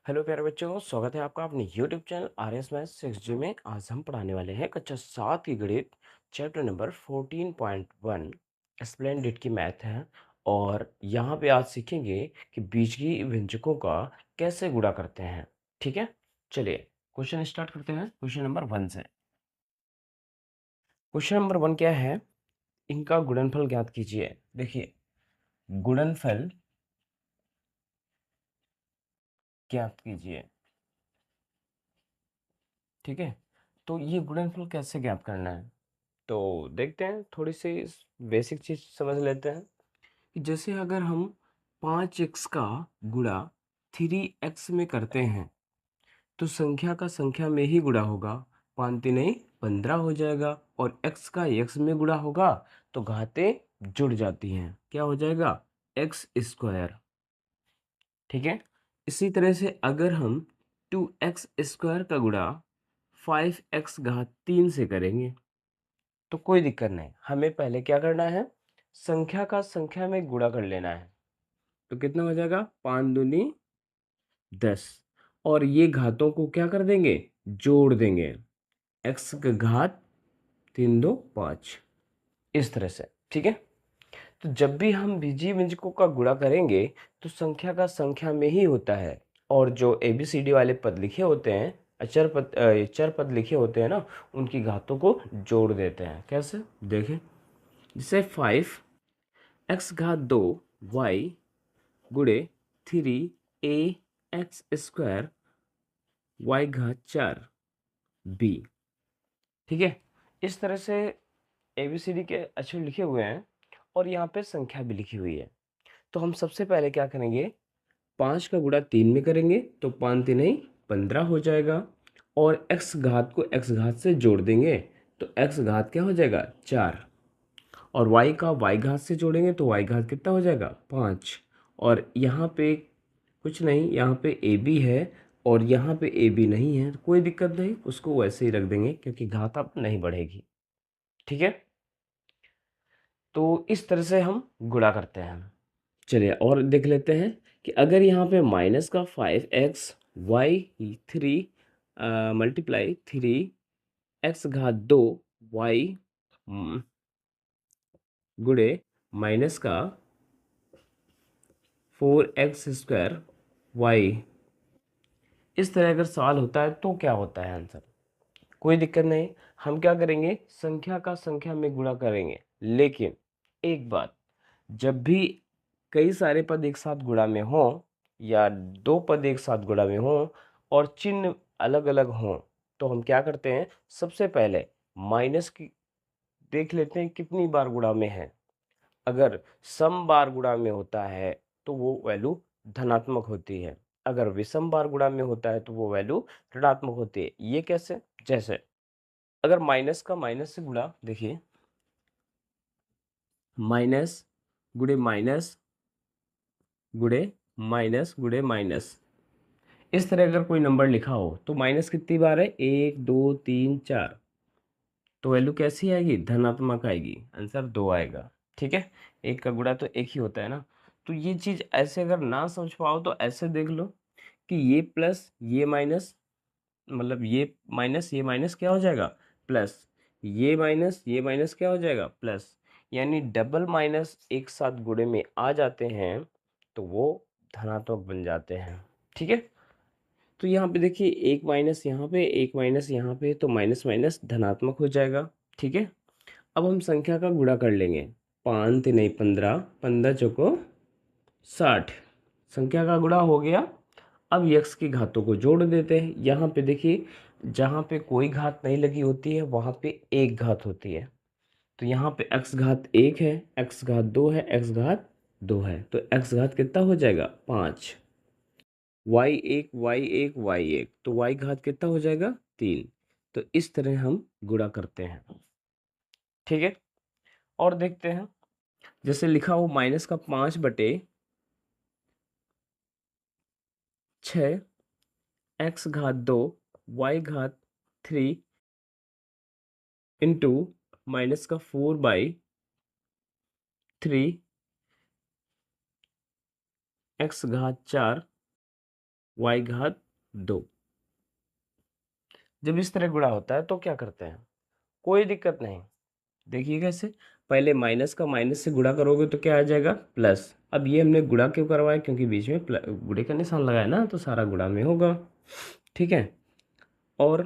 Hello प्यारे बच्चों, स्वागत है आपका अपने YouTube channel R S math 6G में। आज हम पढ़ाने वाले हैं कक्षा 7 की गणित चैप्टर नंबर 14.1 स्प्लेंडिड की मैथ है। और यहाँ पे आज सीखेंगे कि बीजगणितीय व्यंजकों का कैसे गुणा करते हैं। ठीक है, चलिए क्वेश्चन स्टार्ट करते हैं क्वेश्चन नंबर 1 से। क्वेश्चन नंबर 1 क्या है? इनका गुणनफल ज्ञात कीजिए। देखिए, गुणनफल ज्ञात कीजिए। ठीक है, तो ये गुणनफल कैसे ज्ञात करना है? तो देखते हैं, थोड़ी सी बेसिक चीज समझ लेते हैं कि जैसे अगर हम 5x का गुणा 3x में करते हैं तो संख्या का संख्या में ही गुणा होगा, 5 नहीं 15 हो जाएगा। और x का x में गुणा होगा तो घातें जुड़ जाती हैं, क्या हो जाएगा? X square. ठीक है, इसी तरह से अगर हम 2x स्क्वायर का गुणा 5x घात 3 से करेंगे तो कोई दिक्कत नहीं, हमें पहले क्या करना है? संख्या का संख्या में गुणा कर लेना है। तो कितना हो जाएगा? 5 दूनी 10। और ये घातों को क्या कर देंगे? जोड़ देंगे। x का घात 3 2 5, इस तरह से। ठीक है, तो जब भी हम बीजीय व्यंजकों का गुणा करेंगे तो संख्या का संख्या में ही होता है। और जो ABCD वाले पद लिखे होते हैं, चर पद लिखे होते हैं ना, उनकी घातों को जोड़ देते हैं। कैसे? देखें, जैसे 5x घात 2 y गुणे 3 ax स्क्वायर y घात 4 b। ठीक है, इस तरह से ABCD के अक्षर लिखे हुए हैं और यहाँ पे संख्या भी लिखी हुई है। तो हम सबसे पहले क्या करेंगे? 5 का गुणा 3 में करेंगे तो 5 3 15 हो जाएगा। और x घात को x घात से जोड़ देंगे तो x घात क्या हो जाएगा? 4। और y का y घात से जोड़ेंगे तो y घात कितना हो जाएगा? 5। और यहाँ पे कुछ नहीं, यहाँ पे ए बी है और यहाँ पे ए बी नहीं है, कोई दिक्कत नहीं, उसको वैसे ही रख देंगे क्योंकि घात अब नहीं बढ़ेगी। ठीक है, तो इस तरह से हम गुणा करते हैं। चलिए और देख लेते हैं कि अगर यहाँ पे माइनस का 5x वाई 3 मल्टीप्लाई 3x घात 2 वाई गुणे माइनस का 4x स्क्वायर वाई, इस तरह अगर सवाल होता है तो क्या होता है आंसर? कोई दिक्कत नहीं, हम क्या करेंगे? संख्या का संख्या में गुणा करेंगे। लेकिन एक बात, जब भी कई सारे पद एक साथ गुणा में हो या दो पद एक साथ गुणा में हो और चिन्ह अलग अलग हों, तो हम क्या करते हैं? सबसे पहले माइनस की देख लेते हैं कितनी बार गुणा में है। अगर सम बार गुणा में होता है तो वो वैल्यू धनात्मक होती है, अगर विषम बार गुणा में होता है तो वो वैल्यू ऋणात्मक होती है। ये कैसे? जैसे अगर माइनस का माइनस से गुणा, देखिए माइनस गुणे माइनस गुणे माइनस गुणे माइनस, इस तरह अगर कोई नंबर लिखा हो तो माइनस कितनी बार है? 1 2 3 4, तो वैल्यू कैसी आएगी? धनात्मक आएगी, आंसर 2 आएगा। ठीक है, एक का गुणा तो एक ही होता है ना। तो ये चीज ऐसे अगर ना समझ पाओ तो ऐसे देख लो कि ये प्लस ये माइनस, मतलब ये माइनस क्या हो जाएगा? प्लस। ये माइनस क्या हो जाएगा? प्लस। यानी डबल माइनस एक साथ गुणे में आ जाते हैं तो वो धनात्मक बन जाते हैं। ठीक है, तो यहाँ पे देखिए एक माइनस यहाँ पे, एक माइनस यहाँ पे, तो माइनस माइनस धनात्मक हो जाएगा। ठीक है, अब हम संख्या का गुणा कर लेंगे। 5 3 15, 15 चौको 60, संख्या का गुणा हो गया। अब यक्स की घातों को जोड़ देते हैं। यहाँ पे देखिए, जहाँ पे कोई घात नहीं लगी होती है वहाँ पे एक घात होती है। तो यहाँ पे x घात 1 है, x घात 2 है, x घात 2 है, तो x घात कितना हो जाएगा? 5। y1 y1 y1, तो y घात कितना हो जाएगा? 3। तो इस तरह हम गुणा करते हैं। ठीक है, और देखते हैं, जैसे लिखा हो माइनस का 5/6 x घात 2 y घात 3 इंटू माइनस का 4/3 x घात 4 y घात 2। जब इस तरह गुणा होता है तो क्या करते हैं, कोई दिक्कत नहीं। देखिए कैसे, पहले माइनस का माइनस से गुणा करोगे तो क्या आ जाएगा, प्लस। अब ये हमने गुणा क्यों करवाया, क्योंकि बीच में गुणे का निशान लगाया ना, तो सारा गुणा में होगा। ठीक है, और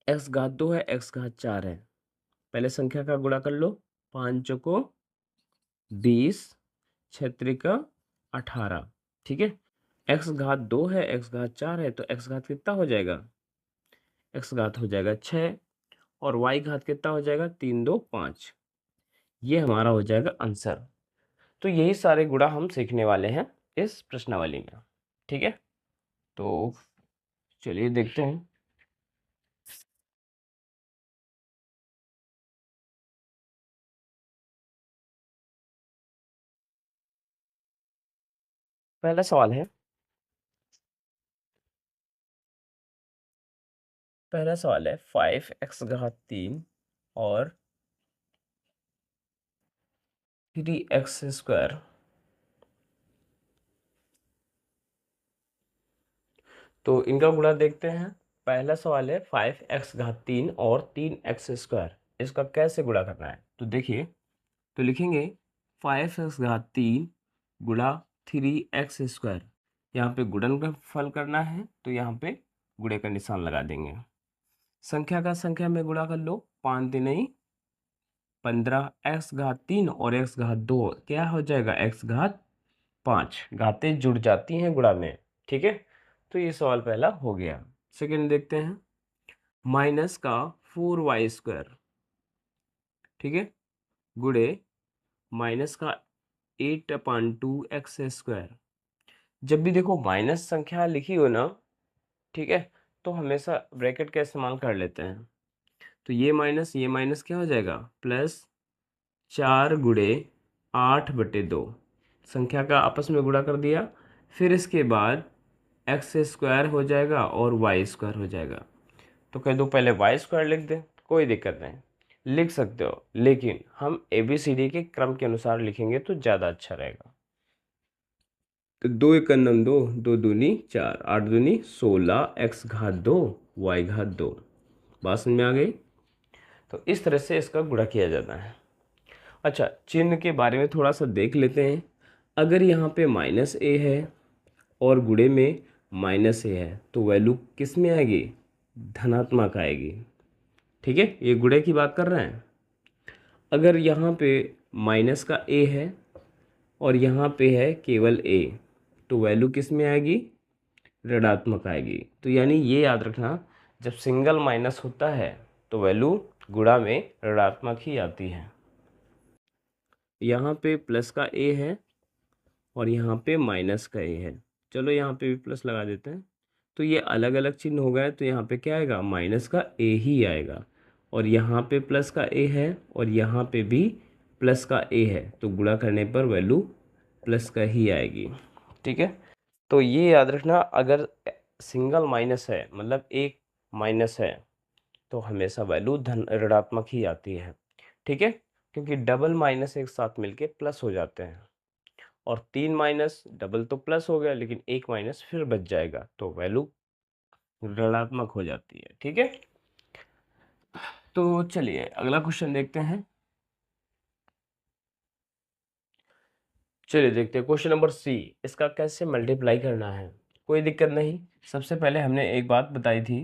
x घात 2 है, x घात 4 है। पहले संख्या का गुणा कर लो, 5 चौको 20, 6 का 18। ठीक है, x घात 2 है, x घात 4 है, तो x घात कितना हो जाएगा, x घात हो जाएगा 6, और y घात कितना हो जाएगा, 3 2 5। ये हमारा हो जाएगा आंसर। तो यही सारे गुणा हम सीखने वाले हैं इस प्रश्नावली में। ठीक है, तो चलिए देखते हैं। पहला सवाल है, पहला सवाल है 5x घात 3 और 3x स्क्वायर। तो इनका गुणा देखते हैं। पहला सवाल है 5x घात 3 और 3x स्क्वायर, इसका कैसे गुणा करना है। तो देखिए, तो लिखेंगे 5x घात 3 गुणा 3x स्क्वायर। यहाँ पे गुणन का फल करना है, तो यहाँ पे गुणे का निशान लगा देंगे। संख्या का संख्या में गुणा कर लो, 5 3 15, x घात 3 और x घात 2 क्या हो जाएगा, x घात 5। घातें जुड़ जाती हैं गुणा में। ठीक है, तो ये सवाल पहला हो गया। सेकंड देखते हैं, माइनस का 4y स्क्वायर। ठीक है, गुणे माइनस का 8/2x स्क्वायर। जब भी देखो माइनस संख्या लिखी हो ना, ठीक है, तो हमेशा ब्रैकेट का इस्तेमाल कर लेते हैं। तो ये माइनस क्या हो जाएगा, प्लस 4 गुणे 8/2। संख्या का आपस में गुणा कर दिया, फिर इसके बाद एक्स स्क्वायर हो जाएगा और वाई स्क्वायर हो जाएगा। तो कह दो पहले वाई स्क्वायर लिख दें, कोई दिक्कत नहीं, लिख सकते हो, लेकिन हम ABCD के क्रम के अनुसार लिखेंगे तो ज़्यादा अच्छा रहेगा। तो 2 एक नम 2, 2 दूनी 4, 8 दूनी 16, x घात 2 y घात 2। बात समझ में आ गई। तो इस तरह से इसका गुणा किया जाता है। अच्छा, चिन्ह के बारे में थोड़ा सा देख लेते हैं। अगर यहाँ पे -a है और गुणे में -a है, तो वैल्यू किस में आएगी, धनात्मक आएगी। ठीक है, ये गुणे की बात कर रहे हैं। अगर यहाँ पे माइनस का a है और यहाँ पे है केवल a, तो वैल्यू किस में आएगी, ऋणात्मक आएगी। तो यानी ये याद रखना, जब सिंगल माइनस होता है तो वैल्यू गुणा में ऋणात्मक ही आती है। यहाँ पे प्लस का a है और यहाँ पे माइनस का a है। चलो यहाँ पे भी प्लस लगा देते हैं। तो ये अलग अलग चिन्ह हो गए, तो यहाँ पे क्या आएगा, माइनस का a ही आएगा। और यहाँ पे प्लस का a है और यहाँ पे भी प्लस का a है, तो गुणा करने पर वैल्यू प्लस का ही आएगी। ठीक है, तो ये याद रखना, अगर सिंगल माइनस है, मतलब एक माइनस है, तो हमेशा वैल्यू धन ऋणात्मक ही आती है। ठीक है, क्योंकि डबल माइनस एक साथ मिलके प्लस हो जाते हैं, और 3 माइनस डबल तो प्लस हो गया, लेकिन एक माइनस फिर बच जाएगा, तो वैल्यू ऋणात्मक हो जाती है। ठीक है, तो चलिए अगला क्वेश्चन देखते हैं। चलिए देखते हैं क्वेश्चन नंबर C। इसका कैसे मल्टीप्लाई करना है, कोई दिक्कत नहीं। सबसे पहले हमने एक बात बताई थी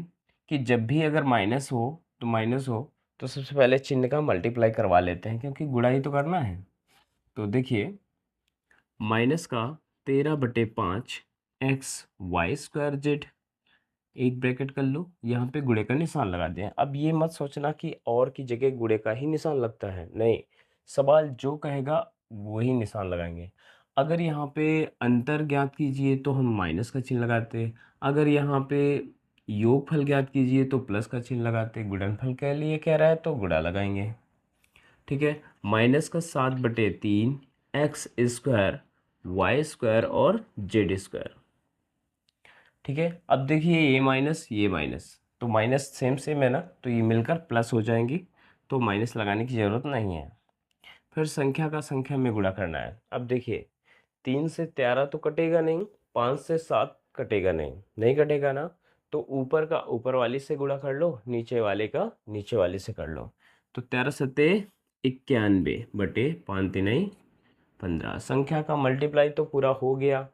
कि जब भी अगर माइनस हो तो सबसे पहले चिन्ह का मल्टीप्लाई करवा लेते हैं, क्योंकि गुणा ही तो करना है। तो देखिए, माइनस का 13/5 XY²Z, एक ब्रैकेट कर लो, यहाँ पे गुणे का निशान लगा दें। अब ये मत सोचना कि और की जगह गुणे का ही निशान लगता है, नहीं, सवाल जो कहेगा वही निशान लगाएंगे। अगर यहाँ पे अंतर ज्ञात कीजिए तो हम माइनस का चिन्ह लगाते, अगर यहाँ पे योगफल ज्ञात कीजिए तो प्लस का चिन्ह लगाते, गुणनफल के लिए कह रहा है तो गुणा लगाएंगे। ठीक है, माइनस का 7/3 x² y² और z²। ठीक है, अब देखिए ये माइनस तो माइनस सेम सेम है ना, तो ये मिलकर प्लस हो जाएंगी, तो माइनस लगाने की ज़रूरत नहीं है। फिर संख्या का संख्या में गुणा करना है। अब देखिए, 3 से 13 तो कटेगा नहीं, 5 से 7 कटेगा नहीं, नहीं कटेगा ना, तो ऊपर का ऊपर वाली से गुणा कर लो, नीचे वाले का नीचे वाले से कर लो। तो 13×7 = 91 बटे 5×3 = 15। संख्या का मल्टीप्लाई तो पूरा हो गया।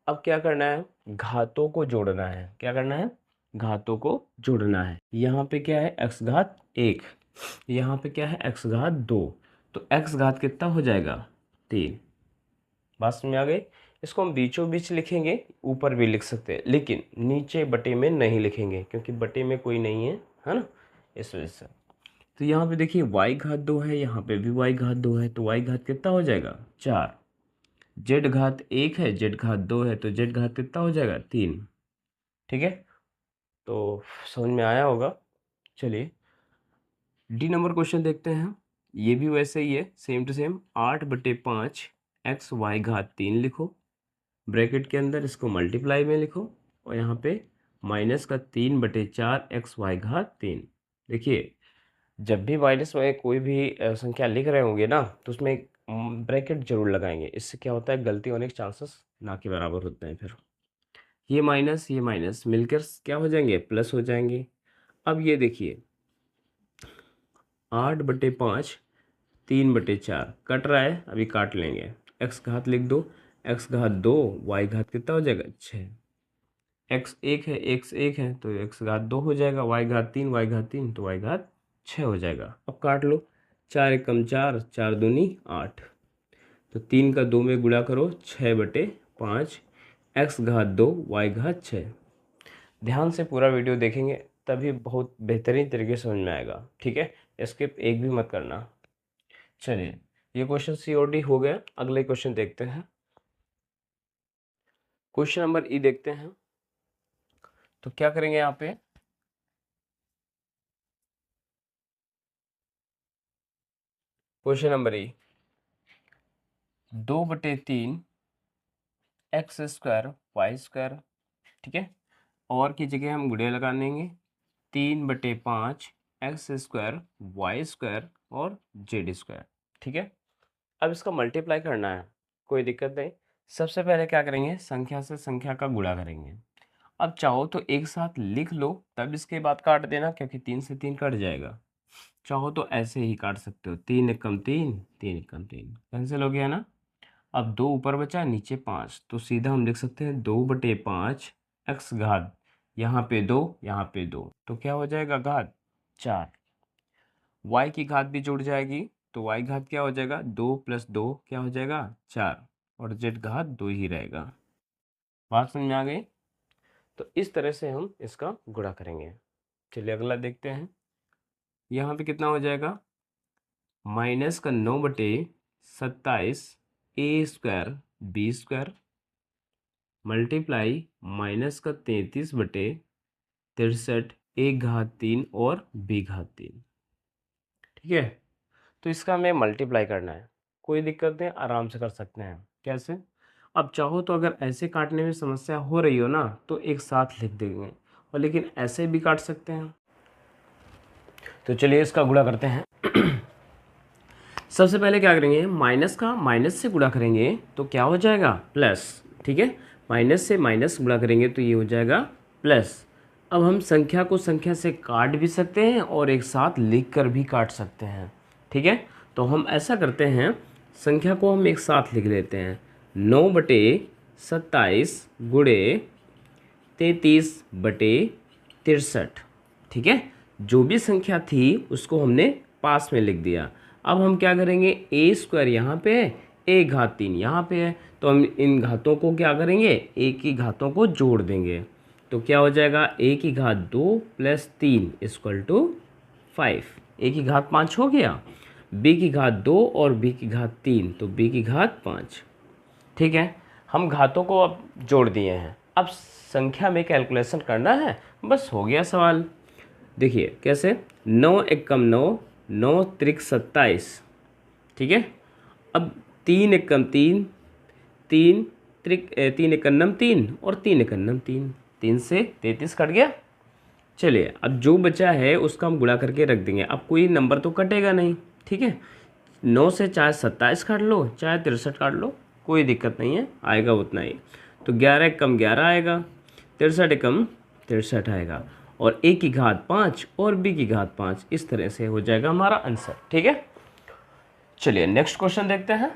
अब क्या करना है, घातों को जोड़ना है। क्या करना है, घातों को जोड़ना है। यहाँ पे क्या है, x घात 1, यहाँ पे क्या है, x घात 2, तो x घात कितना हो जाएगा, 3। बात समझ में आ गई। इसको हम बीचों बीच लिखेंगे, ऊपर भी लिख सकते हैं, लेकिन नीचे बटे में नहीं लिखेंगे क्योंकि बटे में कोई नहीं है ना, इस वजह से। तो यहाँ पे देखिए y घात 2 है, यहाँ पे भी y घात 2 है, तो y घात कितना हो जाएगा, 4। z घात 1 है, z घात 2 है, तो z घात कितना हो जाएगा, 3। ठीक है, तो समझ में आया होगा। चलिए डी नंबर क्वेश्चन देखते हैं। ये भी वैसे ही है, same to same. 8/5 x y घात 3 लिखो, ब्रैकेट के अंदर इसको मल्टीप्लाई में लिखो, और यहाँ पे -3/4 xy घात 3। देखिए जब भी माइनस में कोई भी संख्या लिख रहे होंगे ना, तो उसमें एक ब्रैकेट जरूर लगाएंगे। इससे क्या होता है, गलती होने के चांसेस ना के बराबर होते हैं। फिर ये माइनस मिलकर क्या हो जाएंगे, प्लस हो जाएंगे। अब ये देखिए 8/5 3/4 कट रहा है, अभी काट लेंगे। x घात लिख दो, x घात 2 y घात कितना हो जाएगा, 6। x 1 है तो x घात 2 हो जाएगा, y घात 3 y घात 3 तो y घात 6 हो जाएगा। अब काट लो, 4 एकम 4, 4 दूनी 8, तो 3 का 2 में गुणा करो, 6/5 x घात 2 y घात 6। ध्यान से पूरा वीडियो देखेंगे तभी बहुत बेहतरीन तरीके से समझ में आएगा। ठीक है, स्किप एक भी मत करना। चलिए ये क्वेश्चन सी और डी हो गया। अगले क्वेश्चन देखते हैं। क्वेश्चन नंबर ई देखते हैं। तो क्या करेंगे यहाँ पे, क्वेश्चन नंबर ई 2/3 x² y²। ठीक है, और की जगह हम गुणे लगा लेंगे, 3/5 x² y² और z²। ठीक है, अब इसका मल्टीप्लाई करना है, कोई दिक्कत नहीं। सबसे पहले क्या करेंगे, संख्या से संख्या का गुणा करेंगे। अब चाहो तो एक साथ लिख लो, तब इसके बाद काट देना, क्योंकि 3 से 3 कट जाएगा। चाहो तो ऐसे ही काट सकते हो, 3 एकम 3 3 एकम 3 कैंसिल हो गया ना। अब 2 ऊपर बचा, नीचे 5, तो सीधा हम लिख सकते हैं 2/5 x घात, यहाँ पे 2 यहाँ पे 2, तो क्या हो जाएगा, घात 4। y की घात भी जुड़ जाएगी, तो y घात क्या हो जाएगा, 2 + 2 क्या हो जाएगा, 4, और z घात 2 ही रहेगा। बात समझ में आ गई। तो इस तरह से हम इसका गुणा करेंगे। चलिए अगला देखते हैं। यहाँ पे कितना हो जाएगा, -9/27 a² b² मल्टीप्लाई -33/63 a घात 3 और b घात 3। ठीक है, तो इसका हमें मल्टीप्लाई करना है, कोई दिक्कत नहीं, आराम से कर सकते हैं। कैसे, अब चाहो तो अगर ऐसे काटने में समस्या हो रही हो ना, तो एक साथ लिख देंगे, और लेकिन ऐसे भी काट सकते हैं। तो चलिए इसका गुणा करते हैं। सबसे पहले क्या करेंगे, माइनस का माइनस से गुणा करेंगे तो क्या हो जाएगा, प्लस। ठीक है, माइनस से माइनस गुणा करेंगे तो ये हो जाएगा प्लस। अब हम संख्या को संख्या से काट भी सकते हैं और एक साथ लिख कर भी काट सकते हैं। ठीक है, तो हम ऐसा करते हैं, संख्या को हम एक साथ लिख लेते हैं, 9/27 गुणे 33/63। ठीक है, जो भी संख्या थी उसको हमने पास में लिख दिया। अब हम क्या करेंगे, a² यहाँ पे है, a घात 3 यहाँ पे है, तो हम इन घातों को क्या करेंगे, a की घातों को जोड़ देंगे। तो क्या हो जाएगा, a की घात 2 + 3 = 5। a की घात 5 हो गया, b की घात 2 और b की घात 3, तो b की घात 5। ठीक है, हम घातों को अब जोड़ दिए हैं। अब संख्या में कैलकुलेशन करना है, बस हो गया सवाल। देखिए कैसे, 9 एकम 9, 9 त्रिक 27। ठीक है, अब 3 एकम 3, 3 त्रिक 3 एकन्नम 3 और 3 एकन्नम 3, 3 से 33 कट गया। चलिए अब जो बचा है उसका हम गुणा करके रख देंगे। अब कोई नंबर तो कटेगा नहीं। ठीक है, 9 से चाहे 27 काट लो, चाहे 63 काट लो, कोई दिक्कत नहीं है, आएगा उतना ही। तो 11 एकम 11 आएगा। 63 एकम 63 आएगा, और a की घात 5 और b की घात 5, इस तरह से हो जाएगा हमारा आंसर। ठीक है, चलिए नेक्स्ट क्वेश्चन देखते हैं।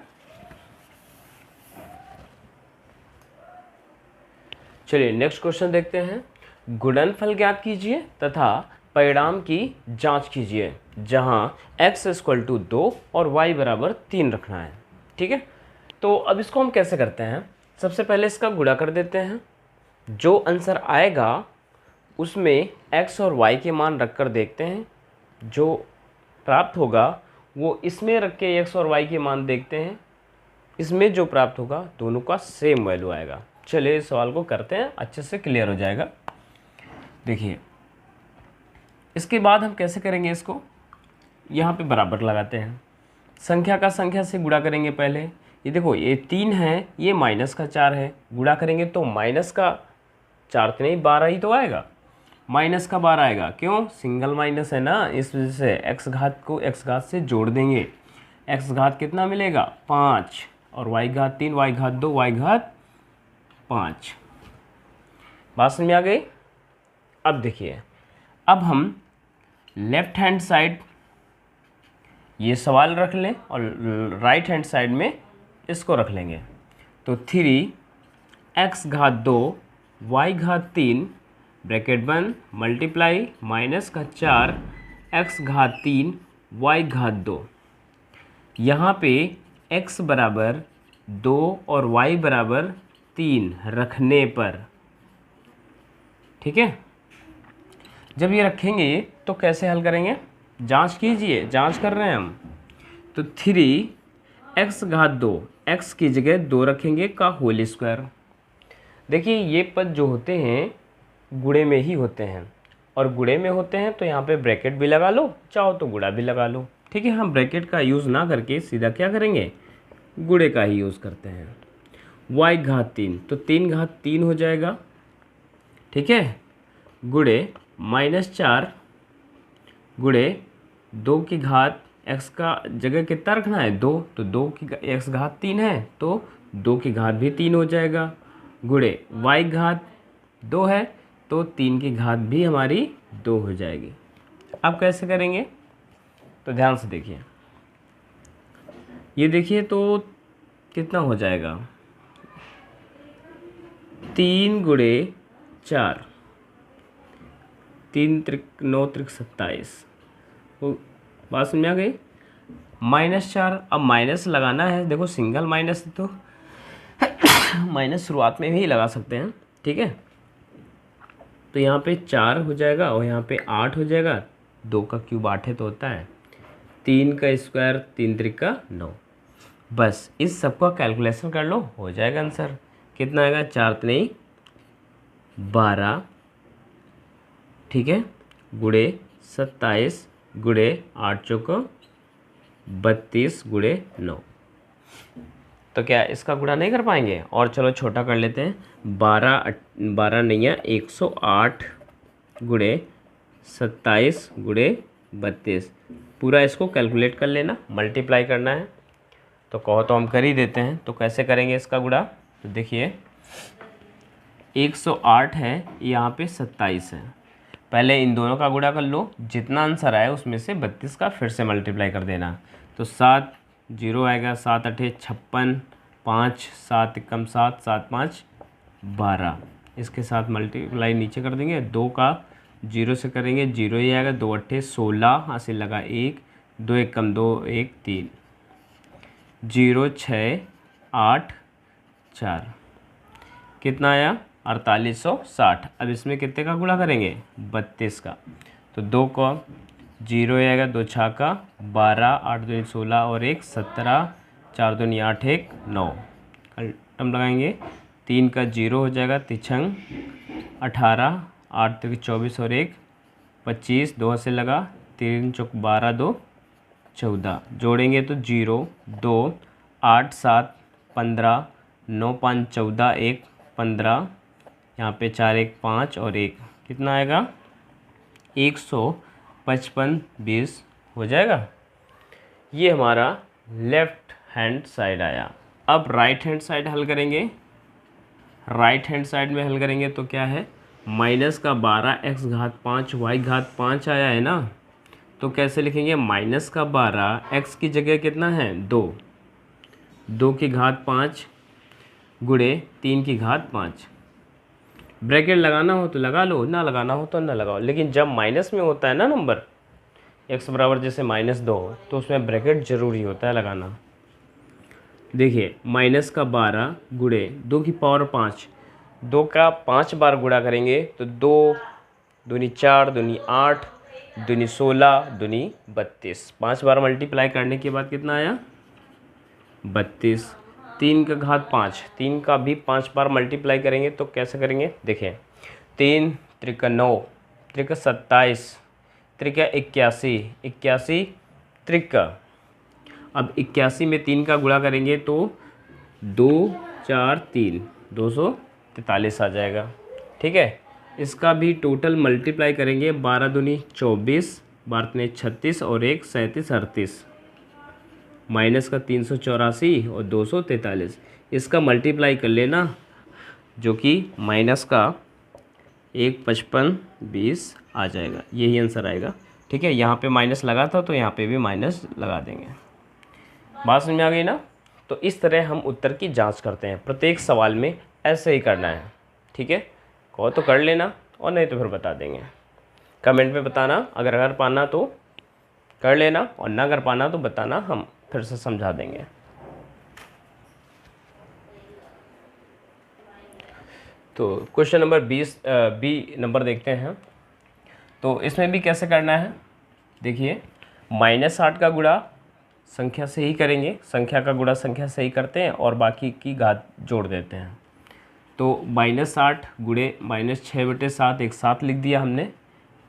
चलिए नेक्स्ट क्वेश्चन देखते हैं। गुणनफल ज्ञात कीजिए तथा परिणाम की जांच कीजिए जहां x = 2 और y = 3 रखना है। ठीक है, तो अब इसको हम कैसे करते हैं, सबसे पहले इसका गुणा कर देते हैं। जो आंसर आएगा उसमें x और y के मान रख कर देखते हैं, जो प्राप्त होगा वो इसमें रख के x और y के मान देखते हैं, इसमें जो प्राप्त होगा दोनों का सेम वैल्यू आएगा। चलिए इस सवाल को करते हैं, अच्छे से क्लियर हो जाएगा। देखिए इसके बाद हम कैसे करेंगे, इसको यहाँ पे बराबर लगाते हैं, संख्या का संख्या से गुणा करेंगे पहले। ये देखो ये 3 है, ये माइनस का 4 है, गुणा करेंगे तो माइनस का 4 तो नहीं 12 ही तो आएगा, माइनस का 12 आएगा। क्यों, सिंगल माइनस है ना, इस वजह से एक्स घात को एक्स घात से जोड़ देंगे। एक्स घात कितना मिलेगा 5, और वाई घात 3, वाई घात 2, वाई घात 5। बात समझ में आ गई। अब देखिए, अब हम लेफ्ट हैंड साइड ये सवाल रख लें और राइट हैंड साइड में इसको रख लेंगे। तो 3x घात 2 y घात 3 ब्रैकेट बंद मल्टीप्लाई माइनस का 4 x घात 3 y घात 2। यहाँ पे x बराबर 2 और y बराबर 3 रखने पर, ठीक है, जब ये रखेंगे तो कैसे हल करेंगे, जांच कीजिए, जांच कर रहे हैं हम। तो 3x घात 2, x की जगह 2 रखेंगे का होल स्क्वायर। देखिए ये पद जो होते हैं गुणे में ही होते हैं, और गुणे में होते हैं तो यहाँ पे ब्रैकेट भी लगा लो, चाहो तो गुणा भी लगा लो। ठीक है, हम ब्रैकेट का यूज़ ना करके सीधा क्या करेंगे, गुणे का ही यूज़ करते हैं। y घात 3, तो 3 घात 3 हो जाएगा, ठीक है, गुणे -4 गुणे 2 की घात x का जगह कितना रखना है 2, तो 2 की x घात 3 है तो 2 की घात भी 3 हो जाएगा, गुणे y घात 2 है तो 3 की घात भी हमारी 2 हो जाएगी। अब कैसे करेंगे, तो ध्यान से देखिए, ये देखिए तो कितना हो जाएगा 3 गुणे 4, 3 त्रिक 9 त्रिक 27। तो बात समझ में आ गई। -4, अब माइनस लगाना है, देखो सिंगल माइनस तो माइनस शुरुआत में भी लगा सकते हैं, ठीक है। तो यहाँ पे 4 हो जाएगा और यहाँ पे 8 हो जाएगा, 2 का क्यूब 8 है तो होता है 3 का स्क्वायर 3 त्रिका 9। बस इस सब का कैलकुलेशन कर लो, हो जाएगा आंसर। कितना आएगा 4 3 12, ठीक है, गुणे 27 गुणे 8 चौको 32 गुणे 9। तो क्या इसका गुणा नहीं कर पाएंगे, और चलो छोटा कर लेते हैं, 12 नहीं है 108 गुणे 27 गुणे 32। पूरा इसको कैलकुलेट कर लेना, मल्टीप्लाई करना है, तो कहो तो हम कर ही देते हैं। तो कैसे करेंगे इसका गुणा, तो देखिए 108 है, यहाँ पे 27 है, पहले इन दोनों का गुणा कर लो, जितना आंसर आए उसमें से 32 का फिर से मल्टीप्लाई कर देना। तो 7 0 आएगा, 7 8 56, 5 7 एकम 7, 7 5 12, इसके साथ मल्टीप्लाई नीचे कर देंगे, 2 का 0 से करेंगे 0 ही आएगा, 2 8 16, हासिल लगा 1, 2 एकम 2 1 3, 0 6 8 4, कितना आया 4860। अब इसमें कितने का गुणा करेंगे 32 का, तो 2 का 0 आएगा, 2 6 का 12, 8 2 16 और 1 17, 4 2 8 1 9, टर्म लगाएंगे, 3 का 0 हो जाएगा, 3 18, 8 3 24 और 1 25, 2 से लगा 3 चौक 12 2 14, जोड़ेंगे तो 0 2 8 7 15, 9 5 14 1 15, यहाँ पे 4 1 5 और 1, कितना आएगा 155 20 हो जाएगा। ये हमारा लेफ्ट हैंड साइड आया। अब राइट हैंड साइड हल करेंगे। राइट हैंड साइड में हल करेंगे तो क्या है, माइनस का 12 x घात 5 y घात 5 आया है ना, तो कैसे लिखेंगे, माइनस का 12 x की जगह कितना है 2, 2 की घात 5 गुणे 3 की घात 5। ब्रैकेट लगाना हो तो लगा लो, ना लगाना हो तो ना लगाओ, लेकिन जब माइनस में होता है ना नंबर, x बराबर जैसे -2 तो उसमें ब्रैकेट ज़रूरी होता है लगाना। देखिए माइनस का 12 गुणे 2 की पावर 5, 2 का 5 बार गुणा करेंगे तो 2 दूनी 4 दूनी 8 दूनी 16 दूनी 32, 5 बार मल्टीप्लाई करने के बाद कितना आया 32। 3 का घात 5, 3 का भी 5 बार मल्टीप्लाई करेंगे तो कैसे करेंगे, देखिए 3 त्रिका 9 त्रिका 27 त्रिका 81 81 त्रिका, अब 81 में 3 का गुणा करेंगे तो 2 4 3 243 आ जाएगा। ठीक है, इसका भी टोटल मल्टीप्लाई करेंगे, 12 दूनी 24 12 ने 36 और 1 37 38, माइनस का 384 और 243, इसका मल्टीप्लाई कर लेना जो कि माइनस का 1 55 20 आ जाएगा, यही आंसर आएगा। ठीक है, यहाँ पे माइनस लगा था तो यहाँ पे भी माइनस लगा देंगे। बात समझ में आ गई ना। तो इस तरह हम उत्तर की जांच करते हैं, प्रत्येक सवाल में ऐसे ही करना है। ठीक है, कहो तो कर लेना और नहीं तो फिर बता देंगे, कमेंट में बताना, अगर कर पाना तो कर लेना और ना कर पाना तो बताना, हम फिर से समझा देंगे। तो क्वेश्चन नंबर 20 बी नंबर देखते हैं। तो इसमें भी कैसे करना है, देखिए -8 का गुणा संख्या से ही करेंगे, संख्या का गुणा संख्या से ही करते हैं और बाकी की घात जोड़ देते हैं। तो -8 गुणे -6/7 एक साथ लिख दिया हमने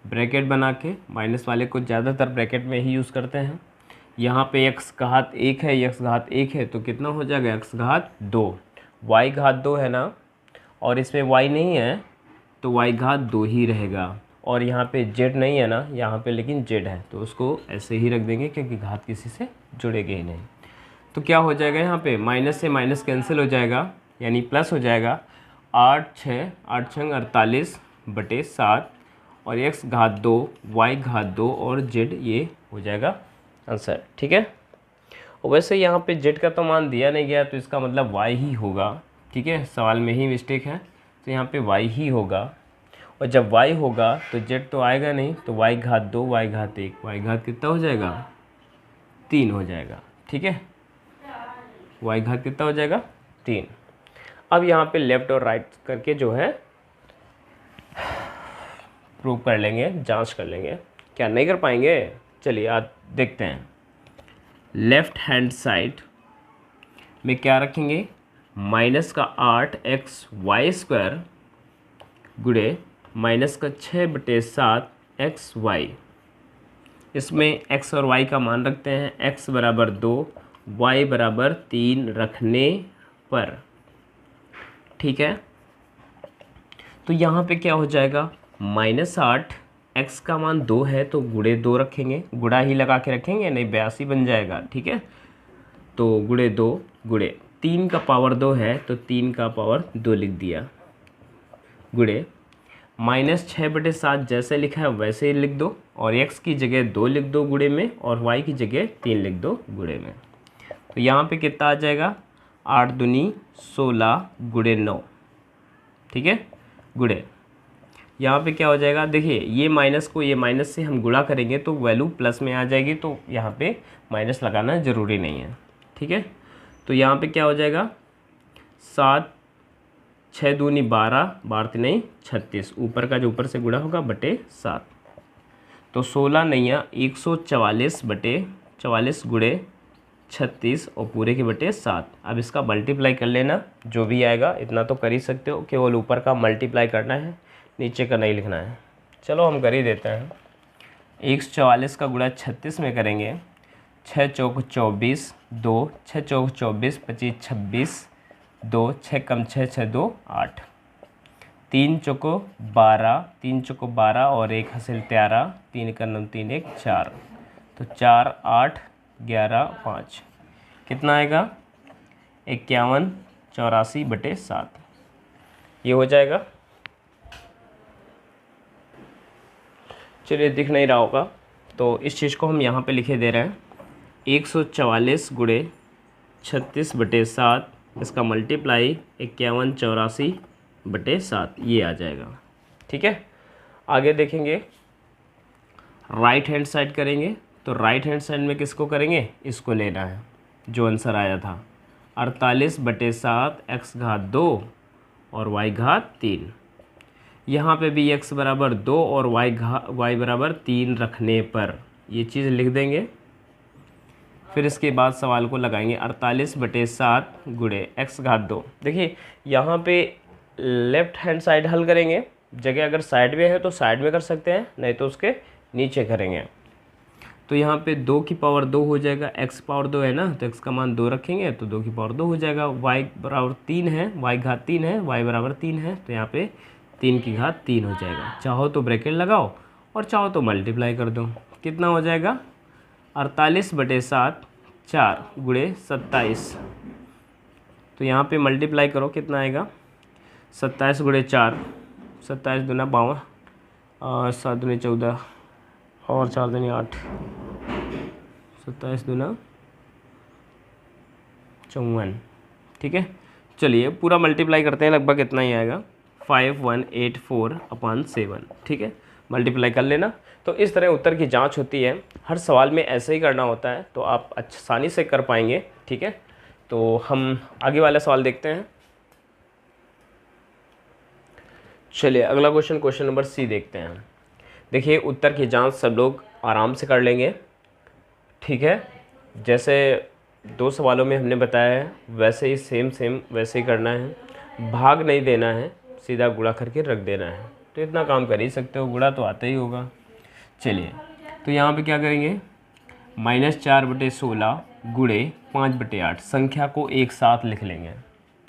ब्रैकेट बना के, माइनस वाले को ज़्यादातर ब्रैकेट में ही यूज़ करते हैं। यहाँ पे x घात 1 है, x घात 1 है तो कितना हो जाएगा x घात 2, y घात 2 है ना, और इसमें y नहीं है तो y घात 2 ही रहेगा, और यहाँ पे z नहीं है ना, यहाँ पे लेकिन z है तो उसको ऐसे ही रख देंगे क्योंकि घात किसी से जुड़ेगी ही नहीं। तो क्या हो जाएगा, यहाँ पे माइनस से माइनस कैंसिल हो जाएगा यानी प्लस हो जाएगा, 8 6 8 6 48/7 और x घात 2 y घात 2 और z, ये हो जाएगा आंसर। ठीक है, और वैसे यहाँ पे z का तो मान दिया नहीं गया तो इसका मतलब y ही होगा। ठीक है, सवाल में ही मिस्टेक है, तो यहाँ पे y ही होगा, और जब y होगा तो z तो आएगा नहीं, तो y घात 2 y घात 1, y घात कितना हो जाएगा 3 हो जाएगा। ठीक है, y घात कितना हो जाएगा 3। अब यहाँ पे लेफ़्ट और राइट करके जो है प्रूव कर लेंगे, जांच कर लेंगे, क्या नहीं कर पाएंगे, चलिए आज देखते हैं। लेफ़्ट हैंड साइड में क्या रखेंगे, माइनस का 8xy² गुणे माइनस का 6/7 xy, इसमें x और y का मान रखते हैं, x बराबर 2 y बराबर 3 रखने पर। ठीक है, तो यहाँ पे क्या हो जाएगा, -8 x का मान 2 है तो गुणे 2 रखेंगे, गुणा ही लगा के रखेंगे नहीं 82 बन जाएगा। ठीक है, तो गुणे 2 गुणे 3 का पावर 2 है तो 3 का पावर 2 लिख दिया, गुणे -6/7 जैसे लिखा है वैसे ही लिख दो, और x की जगह 2 लिख दो गुणे में और y की जगह 3 लिख दो गुणे में। तो यहाँ पे कितना आ जाएगा, 8 दूनी 16 गुणे 9। ठीक है, गुणे यहाँ पे क्या हो जाएगा, देखिए ये माइनस को ये माइनस से हम गुणा करेंगे तो वैल्यू प्लस में आ जाएगी, तो यहाँ पे माइनस लगाना ज़रूरी नहीं है। ठीक है, तो यहाँ पे क्या हो जाएगा, 7 6 दूनी 12 12 नहीं 36, ऊपर का जो ऊपर से गुणा होगा बटे 7, तो 16 नैया 144/44 गुणे 36 और पूरे के बटे 7। अब इसका मल्टीप्लाई कर लेना, जो भी आएगा इतना तो कर ही सकते हो, केवल ऊपर का मल्टीप्लाई करना है, नीचे का नहीं लिखना है। चलो हम कर ही देते हैं, 144 का गुणा 36 में करेंगे, 6 चौक 24 2 6 चौक 24 25 26 2 6 कम 6 6 2 8, 3 चौको 12 3 चौको 12 और 1 हासिल 13, 3 का 9 3 1 4, तो 4 8 11 5 कितना आएगा 51 84/7। ये हो जाएगा। चलिए दिख नहीं रहा होगा, तो इस चीज़ को हम यहाँ पे लिखे दे रहे हैं 144 गुणे 36/7, इसका मल्टीप्लाई 5184/7, ये आ जाएगा। ठीक है, आगे देखेंगे राइट हैंड साइड करेंगे, तो राइट हैंड साइड में किसको करेंगे, इसको लेना है जो आंसर आया था 48/7 x घात 2 और y घात 3। यहाँ पे भी x बराबर 2 और y बराबर 3 रखने पर ये चीज़ लिख देंगे। फिर इसके बाद सवाल को लगाएंगे 48/7 गुणे x घात 2। देखिए यहाँ पे लेफ़्ट हैंड साइड हल करेंगे, जगह अगर साइड में है तो साइड में कर सकते हैं, नहीं तो उसके नीचे करेंगे। तो यहाँ पे 2 की पावर 2 हो जाएगा, x पावर 2 है ना, तो x का मान 2 रखेंगे तो 2 की पावर 2 हो जाएगा। y बराबर 3 है, y घात 3 है, y बराबर 3 है, तो यहाँ पे 3 की घात 3 हो जाएगा। चाहो तो ब्रैकेट लगाओ और चाहो तो मल्टीप्लाई कर दो। कितना हो जाएगा 48/7 4 गुणे 27। तो यहाँ पे मल्टीप्लाई करो, कितना आएगा 27 गुणे 4, 27 दूना 52 और 7 दूनी 14 और 4 दूनी 8, 27 दूना 54। ठीक है, चलिए पूरा मल्टीप्लाई करते हैं, लगभग इतना ही आएगा 5184/7। ठीक है, मल्टीप्लाई कर लेना। तो इस तरह उत्तर की जांच होती है, हर सवाल में ऐसे ही करना होता है, तो आप आसानी से कर पाएंगे। ठीक है, तो हम आगे वाला सवाल देखते हैं। चलिए अगला क्वेश्चन नंबर सी देखते हैं। देखिए उत्तर की जांच सब लोग आराम से कर लेंगे। ठीक है, जैसे 2 सवालों में हमने बताया है वैसे ही सेम वैसे ही करना है, भाग नहीं देना है, सीधा गुणा करके रख देना है। तो इतना काम कर ही सकते हो, गुणा तो आता ही होगा। चलिए तो यहाँ पे क्या करेंगे, -4/16 गुणे 5/8, संख्या को एक साथ लिख लेंगे।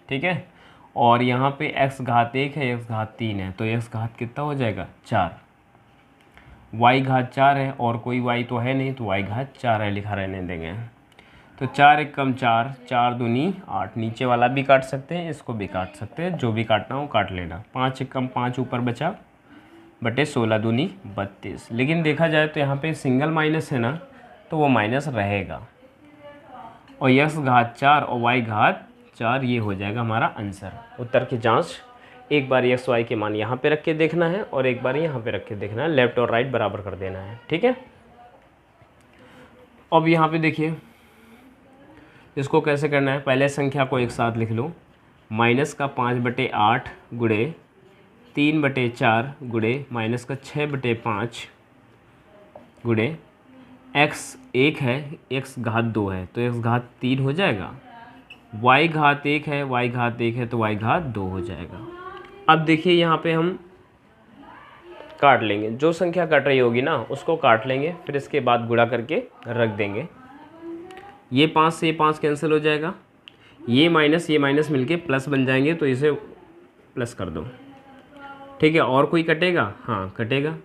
ठीक है, और यहाँ पे x घात 1 है, x घात 3 है, तो x घात कितना हो जाएगा 4, y घात 4 है और कोई y तो है नहीं, तो y घात 4 है, लिखा रहने देंगे। तो 4 एक कम 4, 4 दूनी 8, नीचे वाला भी काट सकते हैं, इसको भी काट सकते हैं, जो भी काटना हो काट लेना। 5 एक कम 5 ऊपर बचा, बटे 16 दूनी 32। लेकिन देखा जाए तो यहाँ पे सिंगल माइनस है ना, तो वो माइनस रहेगा, और x घात 4 और y घात 4 ये हो जाएगा हमारा आंसर। उत्तर की जांच एक बार x y के मान यहाँ पे रख के देखना है और एक बार यहाँ पे रख के देखना है, लेफ्ट और राइट बराबर कर देना है। ठीक है, अब यहाँ पे देखिए इसको कैसे करना है, पहले संख्या को एक साथ लिख लो, माइनस का 5/8 गुणे 3/4 गुणे माइनस का 6/5 गुणे x 1 है, x घात 2 है, तो x घात 3 हो जाएगा, y घात 1 है, y घात 1 है, तो y घात 2 हो जाएगा। अब देखिए यहाँ पे हम काट लेंगे, जो संख्या कट रही होगी ना उसको काट लेंगे, फिर इसके बाद गुणा करके रख देंगे। ये 5 से ये 5 कैंसिल हो जाएगा, ये माइनस मिलके प्लस बन जाएंगे, तो इसे प्लस कर दो। ठीक है, और कोई कटेगा, हाँ कटेगा,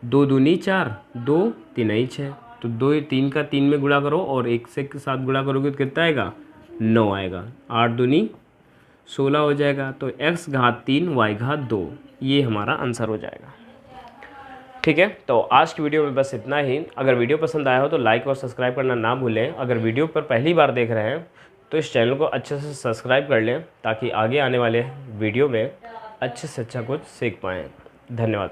2 दूनी 4, 2 3 6, तो 2 3 का 3 में गुणा करो और 1 से के साथ गुणा करोगे तो कितना आएगा 9 आएगा, 8 दूनी 16 हो जाएगा, तो x घात 3 y घात 2 ये हमारा आंसर हो जाएगा। ठीक है, तो आज की वीडियो में बस इतना ही। अगर वीडियो पसंद आया हो तो लाइक और सब्सक्राइब करना ना भूलें। अगर वीडियो पर पहली बार देख रहे हैं तो इस चैनल को अच्छे से सब्सक्राइब कर लें, ताकि आगे आने वाले वीडियो में अच्छे से अच्छा कुछ सीख पाएँ। धन्यवाद।